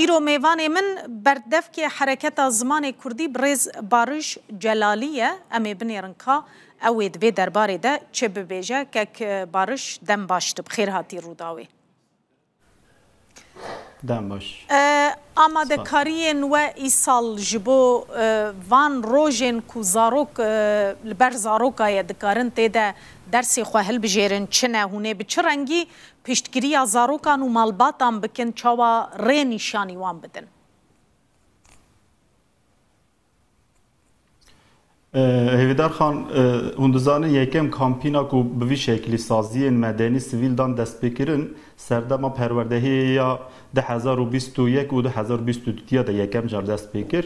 ایرو میوان من بردف که حرکت زمان کردی برز بارش جلالیه امی بنیرن که اوید به درباره ده چه ببیجه که بارش دم باشت بخیر هاتی روداوی دم باش آماده کارین و ایسال جبو وان روژن کو زاروک لبر زاروکای دکارن تیده درسی خواه بجیرن چنه هونه بچه رنگی پشتگیری زاروکان و مالباتان بکن چاوا ری نشانی وان بدن هیویدار خان هندوزانه یکم کامپینا کو بوی شکلی سازی مدنی سیویل دان دست بکرن سردما پروردهی یا 2021 و 2022 دا یکم جار دست بکر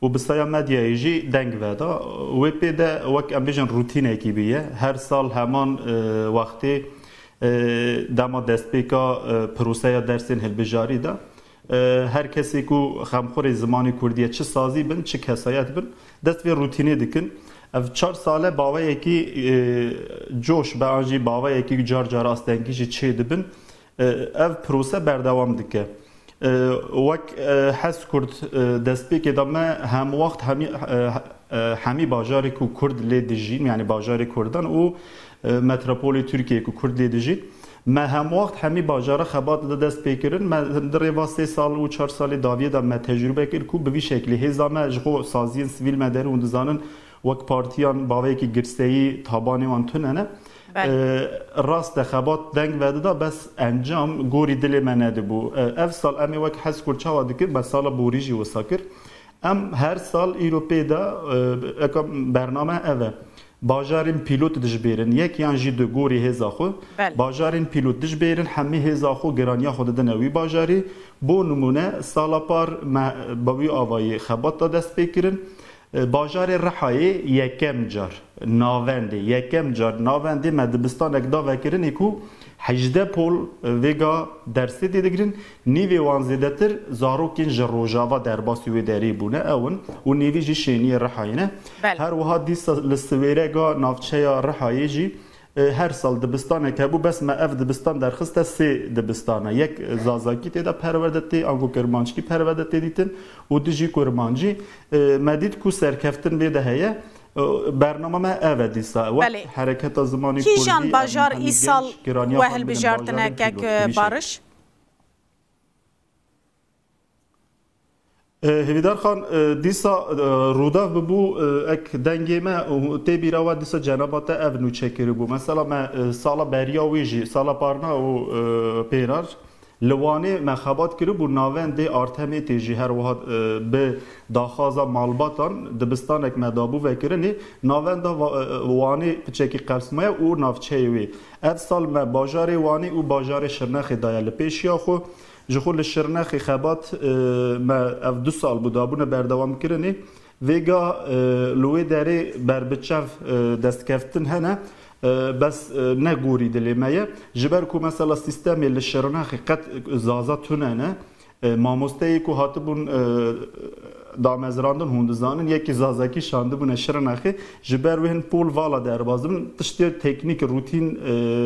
و بسیار مدیایی جی دنگ ودا و پیده وک امبیجن روتین اکی بیه هر سال همان وقتی دما دست بکا پروسه درسین هلبجاری دا هر کسی کو خمخور زمانی کردیه چه سازی بن چه کسایت بن دست به روتینی دکن اف 4 ساله باوی یکی جوش به آنجی باوی یکی جار جار استنگیجی چه دبن اف پروسه بردوام دکه وک حس کرد دست به که دامه هم وقت همی باجاری کو کرد لیدجین یعنی باجاری کردن و متروپولی ترکیه کو کرد لیدجین ما هم وقت همی باجاره خبات دست بکرن ما در واسه 3 سال و 4 سال داویه دا ما تجربه کرد کو به شکلی هزامه جگو سازی سیویل مدر و دزانن وک پارتیان باوی کی گرسایی تابانی وان تننه راست خبات دنگ وده دا بس انجام گوری دل منده بو اف سال امی وک حس کرد چاوا دکر بس سال بوریجی و ساکر ام هر سال ایروپی دا برنامه اوه باجارین پیلوت دجبیرن یک یان جی دو گوری هزا خو باجارین پیلوت دجبیرن همه هزا خو گرانیا خود دنوی باجاری بو نمونه سالا پار باوی آوایی خبات دا دست بکرن باجار رحایی یکم جار ناونده مدبستان اکدا وکرن اکو 18 پول ویگا درسی دیدگرین نیوی وانزیده تر زاروکین جروجاوا درباسی و داری بونه اون و نیوی جی شینی رحایینه هر وها دیسا لسویره گا نافچه رحایی جی هر سال دبستانه که بو بس ما اف دبستان درخسته 3 دبستانه یک زازاکی تیدا پروردتی آنگو کرمانچکی پروردتی دیتن و دیجی کرمانچی مدید کو سرکفتن بیده هیه برنامه ما اوه دیسا و حرکت زمانی کردی کیجان باجار ای سال وهل بجارتنه که بارش؟ هیویدار خان دیسا روداف ببو اک دنگی ما تی بیراوا دیسا جنابات او نوچه کری بو مثلا ما سالا بریاویجی سالا پارنا و پیرار لوانه مخابات کرد بو ناون دی آرتمی تیجی هر وقت به داخازا مالباتان دبستانک مدابو وکرنی ناون دا وانه پچکی قرسمایه او نافچهوی اف سال ما باجار وانی او باجار شرنخ دایل پیشیا خو جخول الشرنخ خبات ما اف 2 سال بودابونه بردوام کرنی ویگا لوی داری بربچف دستکفتن هنه بس نگوری دلیمه جبر کو مثلا سیستمی الشرنخ قد زازا تونه ماموستایی کو هاتبون دامزراندن هندزانن یکی زازاکی شانده بونه شرنخی جبر وهن پول والا دربازم تشتی تکنیک روتین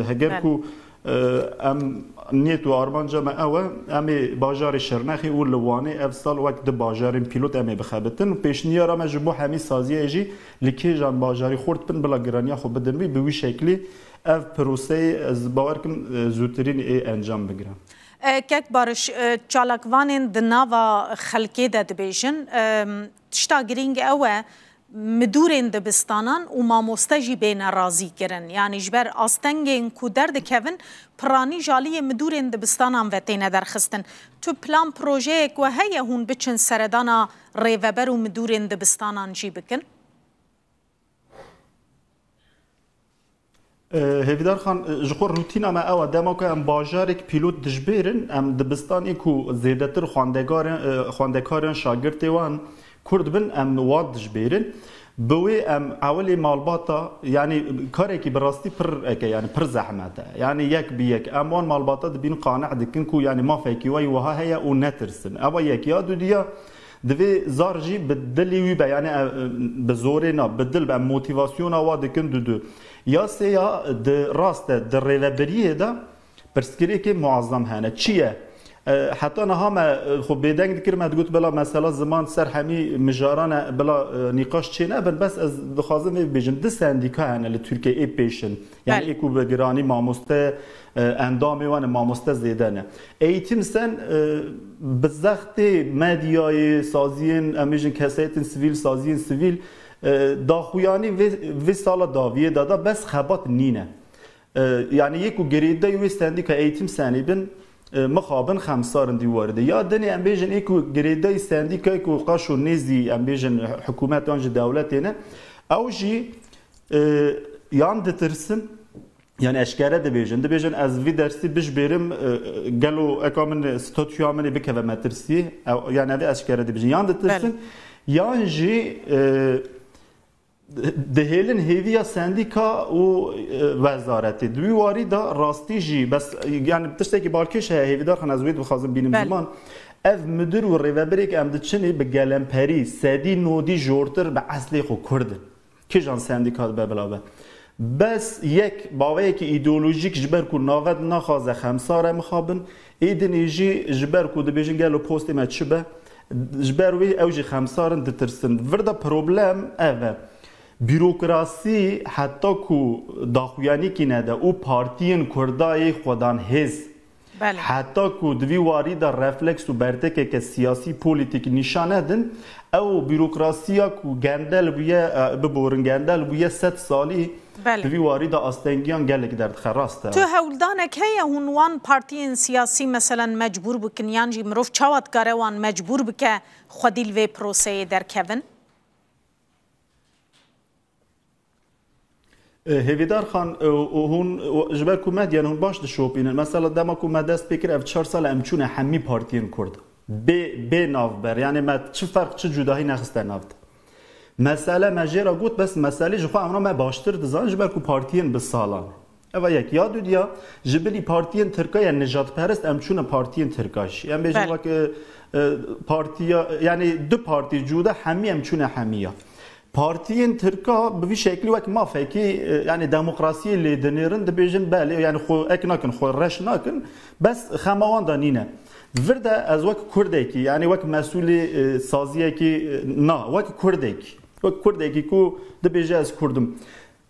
هگر کو ام نیت و آرمانجا ما اوه امی باجار شرنخی و لوانه افسال وقت باجارین پیلوت امی بخابتن و پیشنیارا ما جبو همی سازیه جی لکی جان باجاری خورد بن بلا گرانیا خو بدن بی بوی شکلی اف پروسه از باورکن زودترین ای انجام بگیرم کک بارش چالاکوانین دناوا خلکی ده دبیشن تشتا گرینگ اوه مدورین دبستانان و ماموستجی بین رازی کرن یعنی جبر آستنگین کو درد کهون پرانی جالی مدورین دبستانان و تینه درخستن تو پلان پروژه و هیا هون بچن سردانا ریوبر و مدورین دبستانان جی بکن؟ هیویدار خان جخور روتینا ما او دما که ام باجارک پیلوت دجبیرن ام دبستانی کو زیدتر خواندکارن شاگرتوان کرد بن ام واد دجبیرن بوی ام اولی مالباتا یعنی کاری که براستی پر اکه یعنی پر زحمته یعنی یک بی یک امان مالباتا دبین قانع دکن کو یعنی ما فیکی وی وها هیا و نترسن اوا یک یا دو دیا دوی زارجی بدلی وی به یعنی بزوری نا بدل به موتیواسیون وا دکن دو یا سیا د راست د ریوبریه دا پرسکری که معظم هنه چیه حتی نها ما خب بیدنگ دکر ما دگوت بلا مثلا زمان سر همی مجاران بلا نقاش چه نبن بس از دخوازم بیجن ده سندیکا هنه لترکیه ای پیشن یعنی ایکو بگرانی ماموسته اندامی وان ماموسته زیدنه ایتیم سن بزخت مدیای سازین امیجن کسایتین سویل سازین سویل داخویانی وی سالا داویه دادا بس خبات نینه yani yekû gerêde wê sendîka eğitim senê bin mixabin xemsarin dîwarê de ya dinê em bêjin êkû gerêdeyê sendîka ku qaş û nêzî em bêjin hikûmetan ji dewletê ne ew jî yan ditirsin yani eşkere dibêjin ez vî dersî bijbêrim gelo eka min statûya min ê bikeve me tirsî yani evê eşkere dibêjin yan ditirsin yan jî dihêlin hêviya sendîka û wezaretê di wî warî da rastî jî bes yani tiştekî balkêş heye hêvîdar xwe ez wê dixwazim bînim ziman ev müdür û rêveberek em diçinê bi gelemperî sedî nodî jortir bi eslê xwe kurdin kîjan sendîka dibe bilave bes yek baweyekî îdeolojîk ji ber ku naved naxwaze xemsar em mixabin êdinê jî ji ber ku dibêjin gelo postê me çi be ji ber wê ew jî xemsarin ditirsin vir da problem ev e bürokrasi hatta ku daxuyanîkî nede û partiyên Kurdayê xwedan hêz hatta ku divî warî da refleks û bertekeke siyasî polîtîk nîşan nedin ew bürokrasiya ku gendel bûye biborin gendel bûye 100 salî divî warî da astengiyan gelek derdixe rast e tu hewldanek heye hûn wan partiyên siyasî meselen mecbûr bikin yan jî mirov çawa dikare wan mecbûr bike xwedî li vê proseyê derkevin هێویدار خان هون ji ber ku medyan hûn baş dişopînin mesela dema ku me dest pêkir ev 4 sal em çûne hemî partiyên Kurd bê navber yani me çi ferq çi cudahî nexiste nav de mesele me jêra got bes meselê ji xwe emra me baştir dizan ji ber ku partiyên bi salan eva yek ya dudiya ji bilî partiyên Tirkaya nejatperest em çûne partiyên Tirkaş em bêjin wek partiya yani du partî cuda hemî em çûne hemiya partiyên Tirka bi vî şeklî wek mafekî yani demokrasiyê lê dinêrin dibêjin belê yani xwe ek nakin xwe reş nakin bes xema wan da nîne vir de ez wek Kurdekî yani wek mesûlê saziyekî na wek Kurdekî ku dibêje ez Kurdim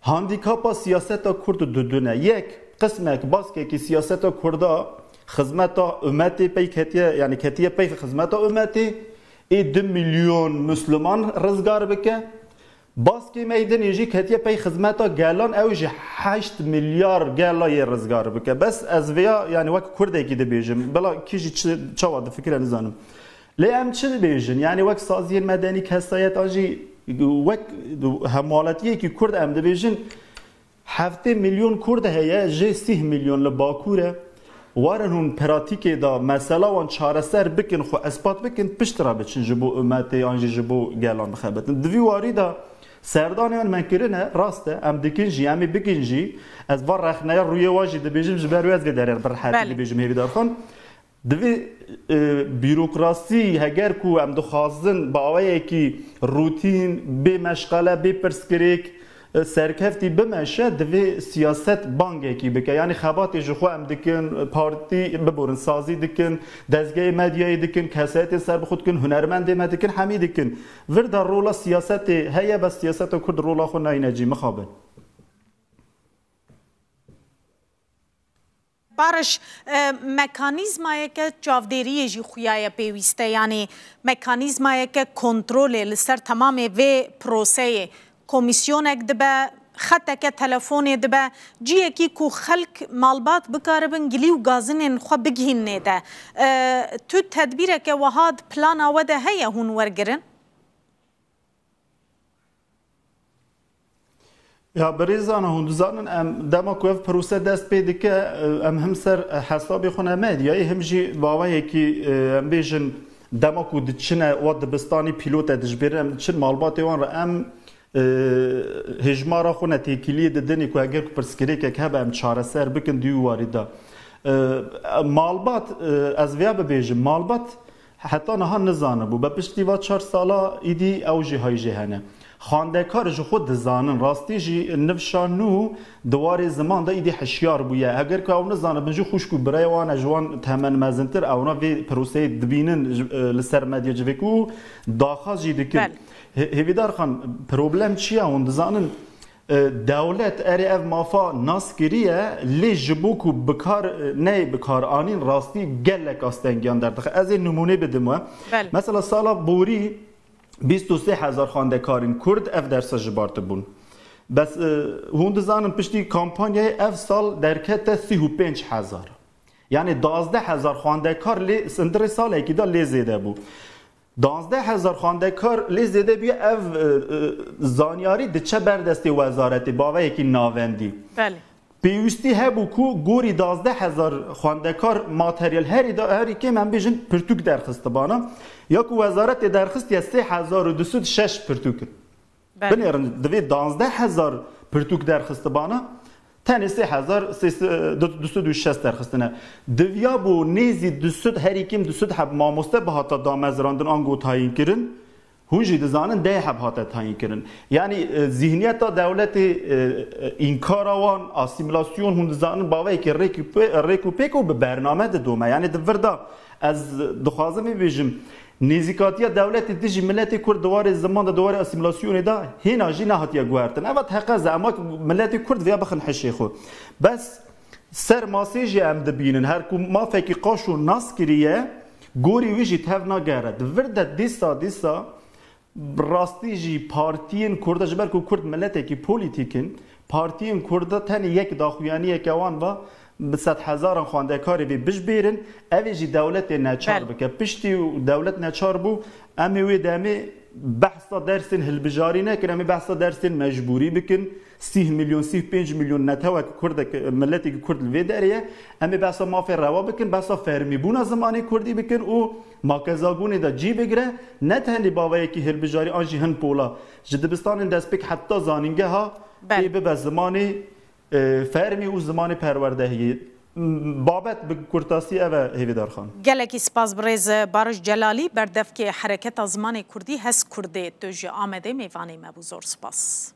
handîkapa siyaseta Kurd didune yek qismek baskekî siyaseta Kurda xizmeta ummetê pey ketiye yani ketiye pey xizmeta ummetê ê 2 milyon Müslüman rizgar bike Baskê meydinê jî ketiye pey xizmeta gelan ew ji 8 milyar gelayê rizgar bike bes ez vêya yani wek Kurdekî dibêjim bila kî jî çawa difikire nizanim lê em çi dibêjin yani wek saziyên medenî kesayetan jî wek hemaletiyekî Kurd em dibêjin 7 milyon Kurd heye jê 3 milyon li Bakurê warin hûn pratikê da mesela wan çareser bikin xwe espat bikin piştira biçin ji bo ummetê an jî ji bo gelan bixebetin divî warî da serdanên me kirine rast e em dikin jî em ê bikin jî ez va rexneya rûyê wan jî dibêjim ji ber wê ez vê derê bir herî dibêjim hêvîdar xan divê bürokrasî heger ku em dixwazin bi awayekî rûtîn bê meşqale bê pirskirêk serkeftî bimeşe divê siyaset bangekî bike yani xebatê ji xwe em dikin partî biborin sazî dikin dezgehê medyayê dikin kesayetên ser bi xwe dikin hunermendê me dikin hemî dikin vir da rola siyasetê heye bes siyaseta Kurd rola xwe nayîne cî mixabin Barış mekanîzmayeke çavdêriyê jî xuya ye pêwîst e yanî mekanîzmayeke kontrolê li ser temamê vê proseyê komisyonek dibe xeteke telefonê dibe ciyekî ku xelk malbat bikaribin gilî û gazinên xwe bigihînê de tu tedbîreke wiha plana we de heye hûn wergirin Ya birêzan hûn dizanin em dema ku ev prose dest pê dike em him ser hesabê xwe ne medyayê him jî bawayekî em bêjin dema ku diçine wa dibistanî pîlotê dijbêrin em diçin malbatê wan re em hejmara xwe ne têkiliyê didinê ku eger ku pirskirêkek hebe em çareser bikin dî warî da malbat ez vêya bibêjim malbat heta niha nizanibû be piştî va 4 sala îdî ew jî hay jê hene خاندکار جو خود دزانن راستی جی نفشانو دوار زمان دا ایدی حشیار بویه اگر که اون زانه بنجو خوشکو برای وان جوان تمن مزنتر اونا وی پروسه دبینن لسر مدیا جوکو داخل جی دکن هیویدار خان پروبلم چیه اون دزانن دولت اری اف مافا ناس کریه لی جبوکو بکار نه بکار آنین راستی گلک آستنگیان در دخل از این نمونه بدم مثلا سالا بوری 23,000 خاندکارین کرد اف درس جبارت بون بس هون دزانم پشتی کامپانیای اف سال درکت 35,000 یعنی 12,000 خاندکار لی سندر سال ایکی دا لی زیده بو 12,000 خاندکار لی زیده بی اف زانیاری ده چه بردستی وزارتی باوه یکی ناوندی بله پیوستی هبو کو گوری 12,000 خاندکار ماتریال هری که من بیشن پرتوک درخست بانا یا که وزارت درخست یا 3,206 پرتوک بنیرن دوی 12,000 پرتوک درخست بانا تنی 3,206 درخستنه دویا بو نیزی 200 هری کم 200 حب ماموسته به حتا دامزراندن آنگو تاین کرن هونجی دزانن ده حب حتا تاین کرن یعنی ذهنیت دولت اینکاروان اسیمیلاسیون هون دزانن باوی که ریکوپیکو به برنامه دومه یعنی دوردا از دخوازم بیجم نزیکاتی دولت دیجی ملت کرد دوار زمان دوار اسیمیلاسیون دا هینا جی نهاتیا گوارتن اما تحقیق اما ملت کرد ویا بخن حشی خود بس سر ماسیجی ام دبینن هر کو ما فکی قاشو ناس کریه گوری ویجی تهف نگرد ورده دیسا راستی جی پارتین کرد جبر کو کرد ملت کی پولیتیکن پارتین کرد تنی یک داخویانی یک اوان با به 100,000 خواندکاری بی بش بیرن اویجی دولت نچار بکه پشتی دولت نچار بو امی وی دمی بحثا درسین هلبجاری نکن امی بحثا درسین مجبوری بکن 30 میلیون 35 میلیون نتوک کرد ملتی کرد الوی داریه امی بحثا مافی روا بکن بحثا فرمی بونا زمانی کردی بکن او ماکزاگونی دا جی بگره نتهنی باوی که هلبجاری آنجی هن پولا جدبستان دست بک حتی زانینگه ها به زمانی فرمی او زمان پروردهی بابت به کرتاسی اوه هیویدار خان گلکی سپاس بریز بارش جلالی بردف که حرکت زمان کردی هست کرده توجه آمده میوانی مبوزور سپاس